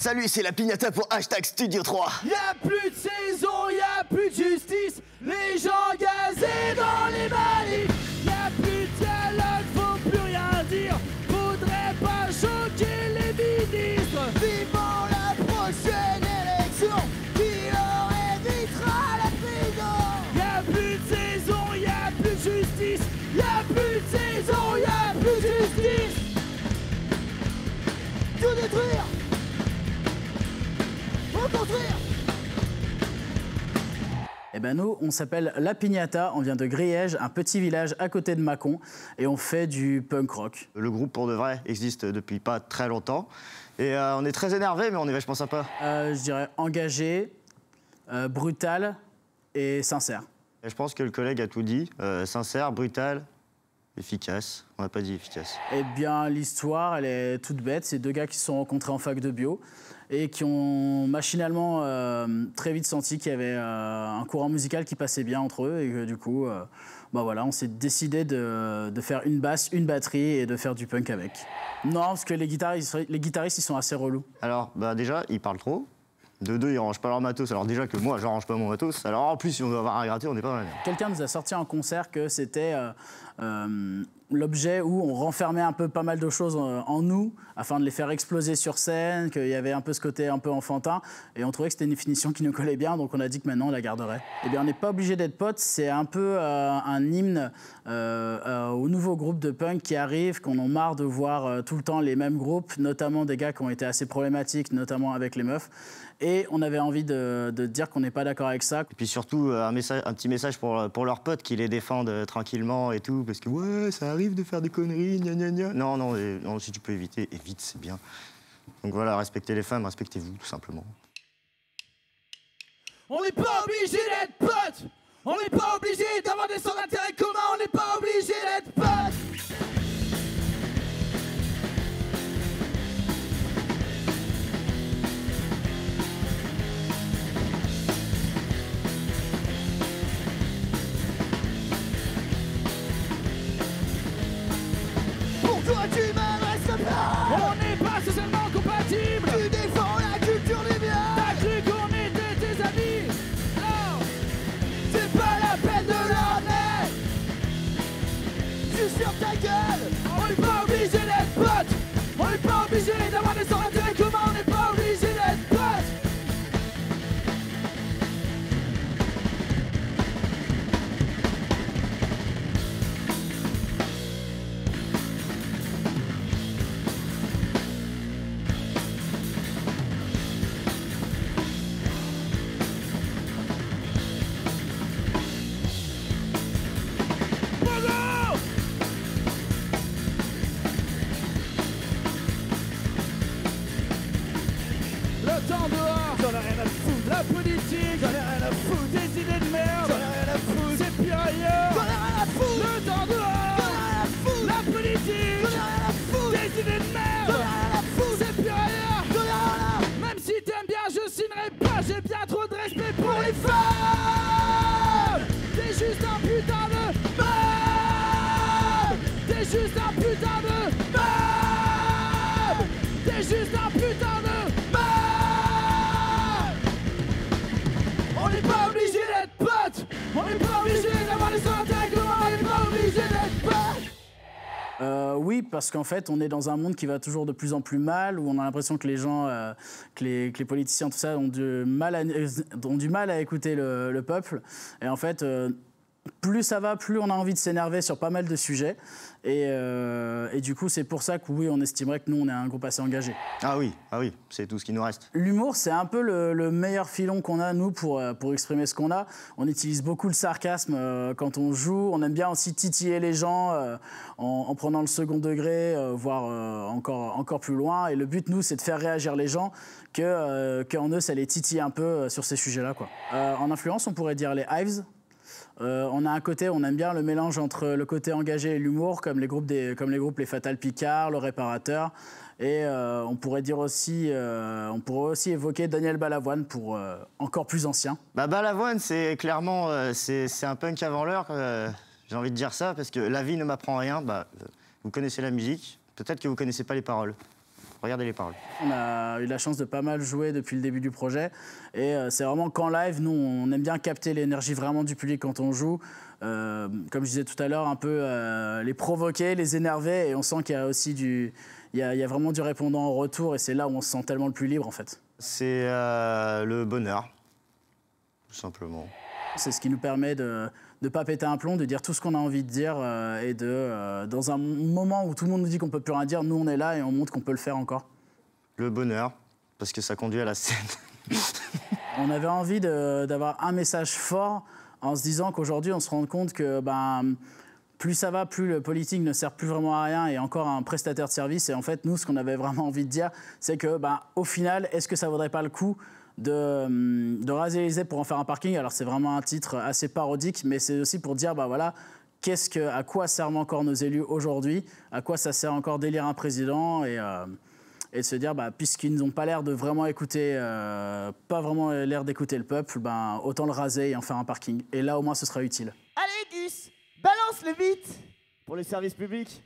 Salut, c'est la piñata pour #Studio 3. Y'a plus de saison, y'a plus de justice, les gens gazés dans les manifs. Y'a plus de dialogue, faut plus rien dire, faudrait pas choquer les ministres. Vivons la prochaine élection qui leur évitera la prison. Y'a plus de saison, y'a plus de justice, y'a plus de saison, y'a plus de justice. Tout détruire, reconstruire. Eh ben nous, on s'appelle La Piñata, on vient de Griège, un petit village à côté de Mâcon, et on fait du punk rock. Le groupe pour de vrai existe depuis pas très longtemps. Et on est très énervé, mais on est vachement sympa. Je dirais engagé, brutal et sincère. Et je pense que le collègue a tout dit. Sincère, brutal, efficace. On n'a pas dit efficace. Eh bien, l'histoire, elle est toute bête. C'est deux gars qui se sont rencontrés en fac de bio et qui ont machinalement très vite senti qu'il y avait un courant musical qui passait bien entre eux et que du coup, bah voilà, on s'est décidé de faire une basse, une batterie et de faire du punk avec. Non, parce que les guitaristes, ils sont assez relous. Alors, bah déjà, ils parlent trop. De deux, ils rangent pas leur matos. Alors déjà que moi, je range pas mon matos. Alors en plus, si on doit avoir à gratter, on n'est pas mal. Quelqu'un nous a sorti en concert que c'était l'objet où on renfermait un peu pas mal de choses en nous afin de les faire exploser sur scène, qu'il y avait un peu ce côté un peu enfantin. Et on trouvait que c'était une définition qui nous collait bien, donc on a dit que maintenant on la garderait. Eh bien, on n'est pas obligé d'être potes. C'est un peu un hymne aux nouveaux groupes de punk qui arrivent, qu'on en marre de voir tout le temps les mêmes groupes, notamment des gars qui ont été assez problématiques, notamment avec les meufs. Et on avait envie de dire qu'on n'est pas d'accord avec ça. Et puis surtout, un petit message pour leurs potes qui les défendent tranquillement et tout, parce que ouais, ça arrive de faire des conneries, gna gna gna. Non, non, non, si tu peux éviter, évite, c'est bien. Donc voilà, respectez les femmes, respectez-vous, tout simplement. On n'est pas obligé d'être potes, on n'est pas obligé d'avoir des centres d'intérêt communs, on n'est pas obligé d'être potes. Pour toi tu m'adresses pas. On n'est pas socialement compatibles. Tu défends la culture du bien. T'as cru qu'on était tes amis? Non, C'est pas la peine de l'emmener. Je suis sur ta gueule. on n'est pas obligé d'être potes, on n'est pas obligé d'avoir des centres d'intérêt communs, on n'est pas obligé d'être potes. Bravo! Le temps dehors, j'en ai rien à foutre. La politique, j'en ai rien à foutre. Des idées de merde, j'en ai rien à foutre. C'est pire ailleurs, J'en ai rien à foutre. le temps dehors, J'en ai rien à foutre. la politique, J'en ai rien à foutre. des idées de merde, J'en ai rien à foutre. c'est pire ailleurs. J'en ai rien à... Même si t'aimes bien, je signerai pas. J'ai bien trop de respect pour les femmes. T'es juste un putain de meuble. T'es juste un putain de meuble. T'es juste un putain de meuble. On n'est pas obligé d'être potes. On n'est pas obligé d'avoir des centres d'intérêt communs. On n'est pas obligé d'être potes. Oui, parce qu'en fait, on est dans un monde qui va toujours de plus en plus mal, où on a l'impression que les gens, que les politiciens, tout ça, ont du mal à écouter le peuple. Et en fait, plus ça va, plus on a envie de s'énerver sur pas mal de sujets. Et du coup, c'est pour ça que oui, on estimerait que nous, on est un groupe assez engagé. Ah oui, c'est tout ce qui nous reste. L'humour, c'est un peu le meilleur filon qu'on a, nous, pour exprimer ce qu'on a. On utilise beaucoup le sarcasme quand on joue. On aime bien aussi titiller les gens en prenant le second degré, voire encore plus loin. Et le but, nous, c'est de faire réagir les gens, qu'en eux, ça les titille un peu sur ces sujets-là, quoi. En influence, on pourrait dire les Hives. On a un côté, on aime bien le mélange entre le côté engagé et l'humour, comme les groupes les Fatal Picard, le Réparateur. Et on pourrait aussi évoquer Daniel Balavoine pour encore plus ancien. Bah Balavoine, c'est clairement c'est un punk avant l'heure. J'ai envie de dire ça parce que la vie ne m'apprend rien. Vous connaissez la musique, peut-être que vous connaissez pas les paroles. Regardez les paroles. On a eu la chance de pas mal jouer depuis le début du projet. Et c'est vraiment qu'en live, nous, on aime bien capter l'énergie vraiment du public quand on joue. Comme je disais tout à l'heure, un peu les provoquer, les énerver. Et on sent qu'il y a aussi il y a vraiment du répondant en retour. Et c'est là où on se sent tellement le plus libre, en fait. C'est le bonheur, tout simplement. C'est ce qui nous permet de ne pas péter un plomb, de dire tout ce qu'on a envie de dire et dans un moment où tout le monde nous dit qu'on ne peut plus rien dire, nous on est là et on montre qu'on peut le faire encore. Le bonheur, parce que ça conduit à la scène. On avait envie d'avoir un message fort en se disant qu'aujourd'hui on se rend compte que plus ça va, plus le politique ne sert plus vraiment à rien et encore un prestataire de service. Et en fait, nous, ce qu'on avait vraiment envie de dire, c'est que au final, est-ce que ça vaudrait pas le coup de raser l'Élysée pour en faire un parking? Alors c'est vraiment un titre assez parodique, mais c'est aussi pour dire voilà, à quoi servent encore nos élus aujourd'hui, à quoi ça sert encore d'élire un président et de se dire puisqu'ils n'ont pas l'air de vraiment écouter, pas vraiment l'air d'écouter le peuple, autant le raser et en faire un parking. Et là au moins ce sera utile. Allez Gus, balance-le vite pour les services publics.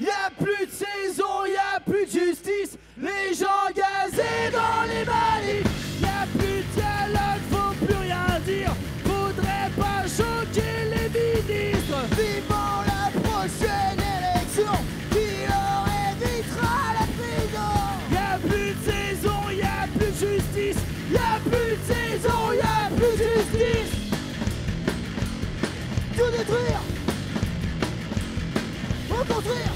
Y'a plus de saison, y'a plus de justice, les gens gazés dans les manifs. Y'a plus de dialogue, faut plus rien dire, faudrait pas choquer les ministres. Vivons la prochaine élection, qui leur évitera la prison. Y'a plus de saison, y'a plus de justice, y'a plus de saison, y'a plus de justice. Tout détruire, reconstruire.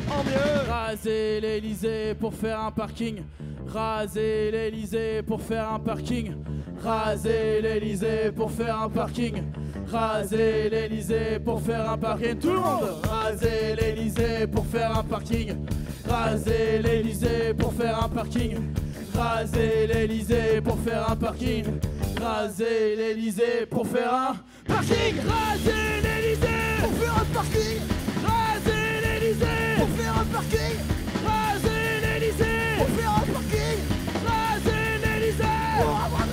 En mieux. Raser l'Élysée pour faire un parking. Raser l'Élysée pour faire un parking. Raser l'Élysée pour faire un parking. Raser l'Élysée pour faire un parking. Tout le monde. Raser l'Élysée pour faire un parking. Raser l'Élysée pour faire un parking. Raser l'Élysée pour faire un parking. Raser l'Élysée pour faire un parking. Raser l'Élysée pour faire un parking. Raser l'Élysée pour faire un parking. Raser l'Élysée pour faire un parking. Raser l'Élysée pour avoir